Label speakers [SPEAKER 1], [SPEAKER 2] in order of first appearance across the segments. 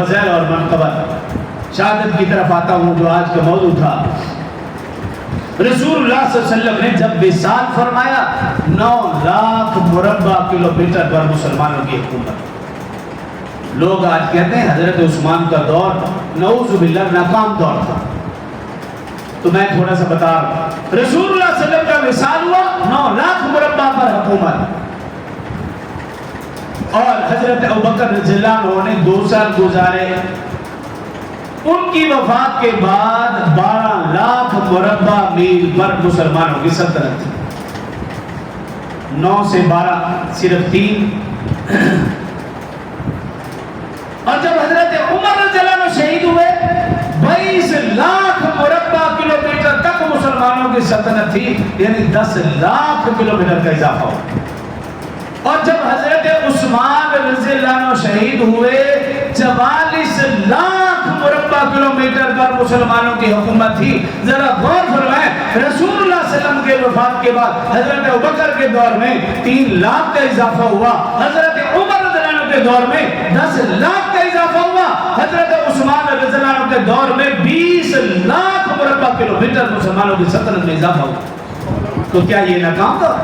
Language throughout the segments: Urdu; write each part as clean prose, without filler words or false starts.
[SPEAKER 1] فضائل اور منقبت شہادت کی طرف آتا ہوں جو آج کا موضوع تھا۔ رسول اللہ صلی اللہ علیہ وسلم نے جب وصال فرمایا 9 لاکھ مربع کلومیٹر پر مسلمانوں کی حکومت۔ لوگ آج کہتے ہیں حضرت عثمان کا دور نعوذ باللہ ناکام دور تھا، تو میں تھوڑا سا بتا رہا ہوں۔ رسول اللہ صلی اللہ علیہ وسلم کا وصال ہوا 9 لاکھ مربع پر حکومت، اور حضرت ابوبکر رضی اللہ عنہ نے 2 سال گزارے۔ ان کی وفات کے بعد 12 لاکھ مربع میل پر مسلمانوں کی سلطنت تھی۔ 9 سے 12 صرف 3۔ اور جب حضرت عمر رضی اللہ عنہ شہید ہوئے 22 لاکھ مربع کلومیٹر تک مسلمانوں کی سلطنت تھی، یعنی 10 لاکھ کلومیٹر کا اضافہ ہوا۔ اور جب حضرت عثمان رضی اللہ عنہ شہید ہوئے 44 لاکھ مربع کلومیٹر پر مسلمانوں کی حکومت تھی۔ ذرا غور فرمائیں، رسول اللہ صلی اللہ علیہ وسلم کے وفات کے بعد حضرت ابوبکر کے دور میں 3 لاکھ کا اضافہ ہوا، حضرت عمر رضی اللہ عنہ کے دور میں 10 لاکھ کا اضافہ ہوا، حضرت عثمان رضی اللہ عنہ کے دور میں 20 لاکھ مربع کلومیٹر مسلمانوں کی سلطنت میں اضافہ ہوا۔ تو کیا یہ ناکام تھا؟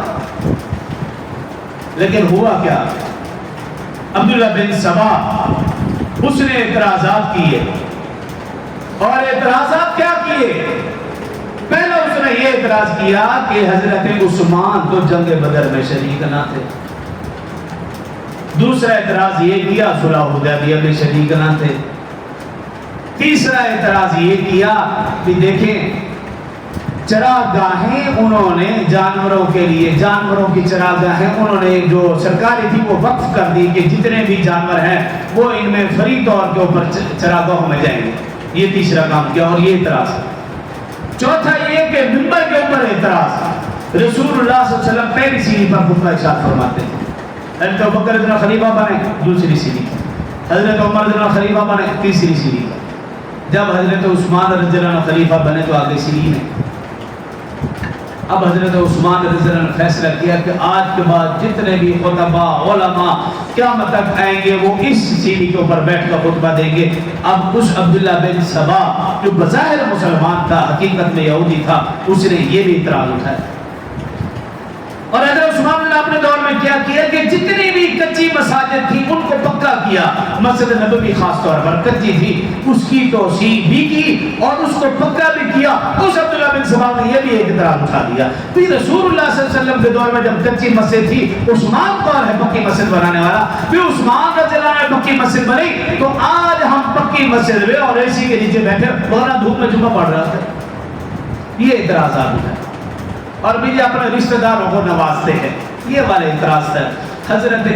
[SPEAKER 1] لیکن ہوا کیا؟ عبداللہ بن سبا اس نے اعتراضات کیے، اور اعتراضات کیا کیے؟ پہلا اس نے یہ اعتراض کیا کہ حضرت عثمان تو جنگ بدر میں شریک نہ تھے۔ دوسرا اعتراض یہ کیا صلح حدیبیہ میں شریک نہ تھے۔ تیسرا اعتراض یہ کیا کہ دیکھیں چراگاہیں انہوں نے جانوروں کے لیے، جانوروں کی چراگاہیں انہوں نے جو سرکاری تھی وہ وقف کر دی کہ جتنے بھی جانور ہیں وہ ان میں فری طور کے اوپر چراگاہوں میں جائیں گے۔ یہ تیسرا کام کیا، اور یہ اعتراض۔ چوتھا یہ کہ منبر کے اوپر اعتراض۔ رسول اللہ صلی اللہ علیہ وسلم پہلی سیڑھی پر خطبہ ارشاد فرماتے ہیں، حضرت ابوبکر رضی اللہ خلیفہ بنے دوسری سیڑھی، حضرت عمر رضی اللہ خلیفہ بنے تیسری سیڑھی، جب حضرت عثمان رضی اللہ خلیفہ بنے تو آگے سیڑھی ہے۔ اب حضرت عثمان رضی اللہ عنہ نے فیصلہ کیا کہ آج کے بعد جتنے بھی خطباء علماء قیامت تک آئیں گے وہ اس سیڑھی کے اوپر بیٹھ کر خطبہ دیں گے۔ اب اس عبداللہ بن سبا جو بظاہر مسلمان تھا حقیقت میں یہودی تھا، اس نے یہ بھی اعتراض اٹھایا۔ اور حضرت عثمان نے اپنے دور میں کیا کیا کہ جتنی بھی کچی مساجد تھی ان کو پکا کیا۔ مسجد نبوی خاص طور پر کچی تھی، اس کی توسیع بھی کی اور اس کو پکا بھی کیا۔ اس عبداللہ بن سبا نے یہ بھی ایک اعتراض اٹھا دیا۔ پھر رسول اللہ صلی اللہ علیہ وسلم کے دور میں جب کچی مسجد تھی، عثمان کون ہے پکی مسجد بنانے والا؟ پھر عثمان رضی اللہ عنہ نے پکی مسجد بنی، تو آج ہم پکی مسجد میں اور اے سی کے نیچے بیٹھے ورنہ دھوپ میں جمعہ پڑھ رہا تھا۔ یہ اعتراضات اٹھائے اور بھی اپنے رشتہ داروں کو نوازتے ہیں، یہ والے اعتراض تھا۔ حضرت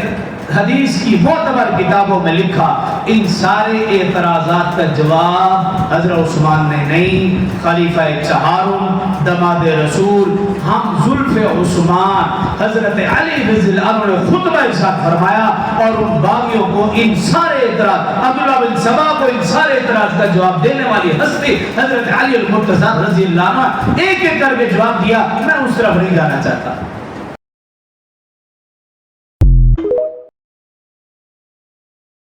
[SPEAKER 1] حدیث کی معتبر کتابوں میں لکھا ان سارے اعتراضات کا جواب حضرت عثمان نے نہیں، خلیفہ چہارم دماد رسول ہم زلف عثمان حضرت علی رضی اللہ عنہ نے خطبہ ارشاد فرمایا، اور ان باغیوں کو ان سارے اعتراض، عبداللہ بن سبا کو ان سارے اعتراض کا جواب دینے والی ہستی حضرت علی المرتضی رضی اللہ عنہ ایک ایک کر کے جواب دیا۔ میں اس طرف نہیں جانا چاہتا۔